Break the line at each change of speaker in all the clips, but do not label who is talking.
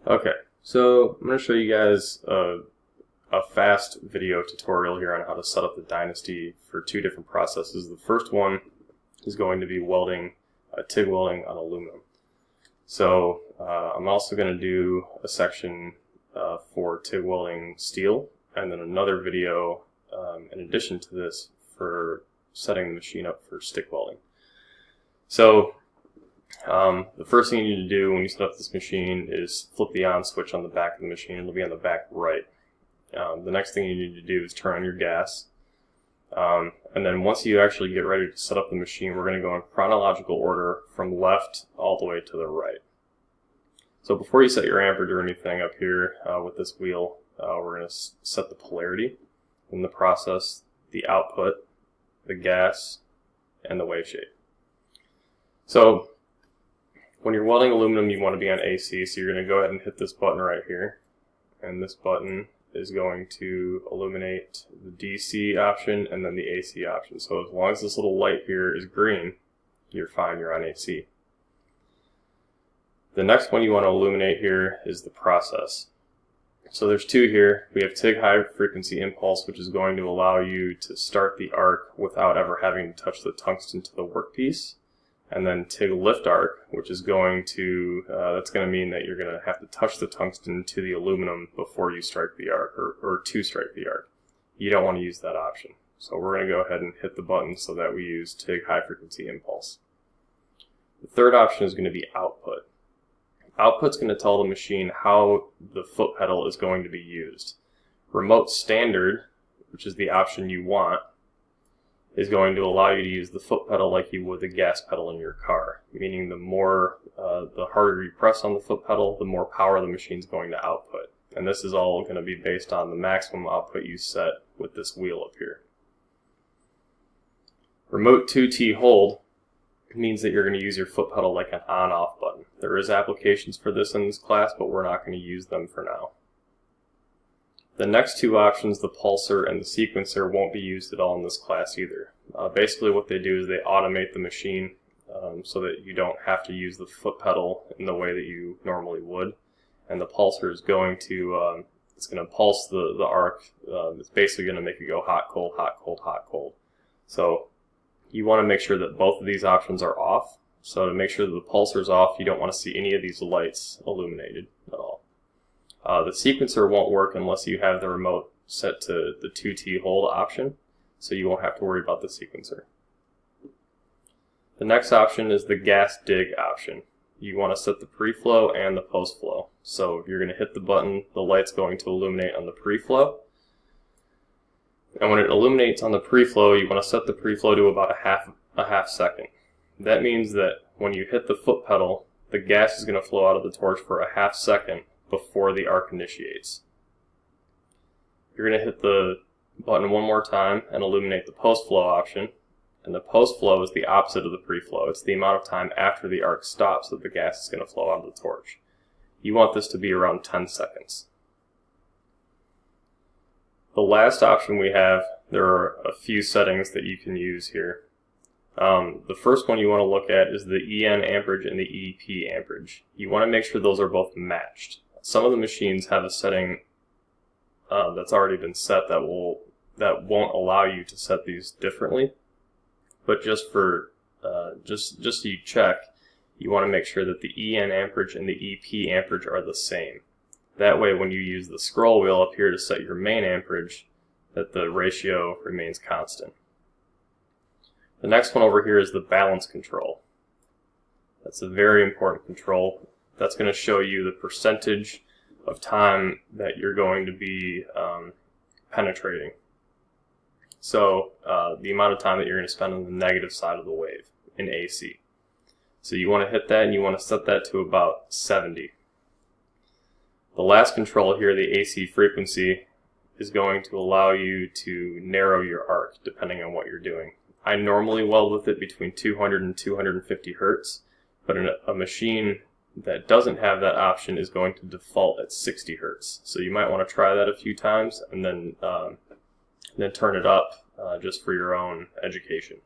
Okay, so I'm going to show you guys a fast video tutorial here on how to set up the Dynasty for two different processes. The first one is going to be welding, TIG welding on aluminum. So I'm also going to do a section for TIG welding steel, and then another video in addition to this for setting the machine up for stick welding. So the first thing you need to do when you set up this machine is flip the on switch on the back of the machine. It'll be on the back right. The next thing you need to do is turn on your gas. And then once you actually get ready to set up the machine, we're going to go in chronological order from left all the way to the right. So before you set your amperage or anything up here with this wheel, we're going to set the polarity in the process, the output, the gas, and the wave shape. So when you're welding aluminum, you want to be on AC, so you're going to go ahead and hit this button right here. And this button is going to illuminate the DC option and then the AC option. So as long as this little light here is green, you're fine, you're on AC. The next one you want to illuminate here is the process. So there's two here. We have TIG high-frequency impulse, which is going to allow you to start the arc without ever having to touch the tungsten to the workpiece. And then TIG lift arc, which is going to, that's going to mean that you're going to have to touch the tungsten to the aluminum before you strike the arc, or to strike the arc. You don't want to use that option. So we're going to go ahead and hit the button so that we use TIG high-frequency impulse. The third option is going to be output. Output's going to tell the machine how the foot pedal is going to be used. Remote standard, which is the option you want, is going to allow you to use the foot pedal like you would the gas pedal in your car, meaning the harder you press on the foot pedal, the more power the machine's going to output. And this is all going to be based on the maximum output you set with this wheel up here. Remote 2T hold means that you're going to use your foot pedal like an on-off button. There is applications for this in this class, but we're not going to use them for now. The next two options, the pulsar and the sequencer, won't be used at all in this class either. Basically what they do is they automate the machine so that you don't have to use the foot pedal in the way that you normally would. And the pulsar is going to, it's going to pulse the arc. It's basically going to make it go hot, cold, hot, cold, hot, cold. So you want to make sure that both of these options are off. So to make sure that the pulsar is off, you don't want to see any of these lights illuminated at all. The sequencer won't work unless you have the remote set to the 2T hold option, so you won't have to worry about the sequencer. The next option is the gas dig option. You want to set the pre-flow and the post-flow. So you're going to hit the button, the light's going to illuminate on the pre-flow. And when it illuminates on the pre-flow, you want to set the pre-flow to about a half second. That means that when you hit the foot pedal, the gas is going to flow out of the torch for a half second before the arc initiates. You're going to hit the button one more time and illuminate the post-flow option. And the post-flow is the opposite of the pre-flow. It's the amount of time after the arc stops that the gas is going to flow out of the torch. You want this to be around 10 seconds. The last option we have, there are a few settings that you can use here. The first one you want to look at is the EN amperage and the EP amperage. You want to make sure those are both matched. Some of the machines have a setting that's already been set that won't allow you to set these differently. But just for just so you check, you want to make sure that the EN amperage and the EP amperage are the same. That way, when you use the scroll wheel up here to set your main amperage, that the ratio remains constant. The next one over here is the balance control. That's a very important control. That's going to show you the percentage of time that you're going to be penetrating. So the amount of time that you're going to spend on the negative side of the wave in AC. So you want to hit that and you want to set that to about 70. The last control here, the AC frequency, is going to allow you to narrow your arc depending on what you're doing. I normally weld with it between 200 and 250 hertz, but a machine that doesn't have that option is going to default at 60 hertz. So you might want to try that a few times and then turn it up just for your own education.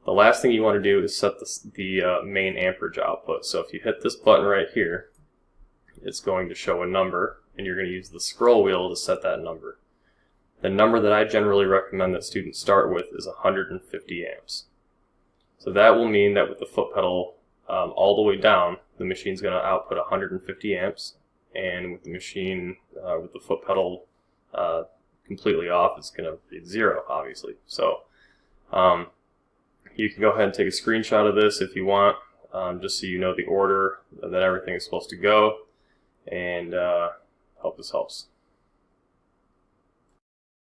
The last thing you want to do is set the main amperage output. So if you hit this button right here, it's going to show a number, and you're going to use the scroll wheel to set that number. The number that I generally recommend that students start with is 150 amps. So that will mean that with the foot pedal all the way down, the machine's going to output 150 amps, and with the machine with the foot pedal completely off, it's going to be 0, obviously. So you can go ahead and take a screenshot of this if you want, just so you know the order that everything is supposed to go, and hope this helps.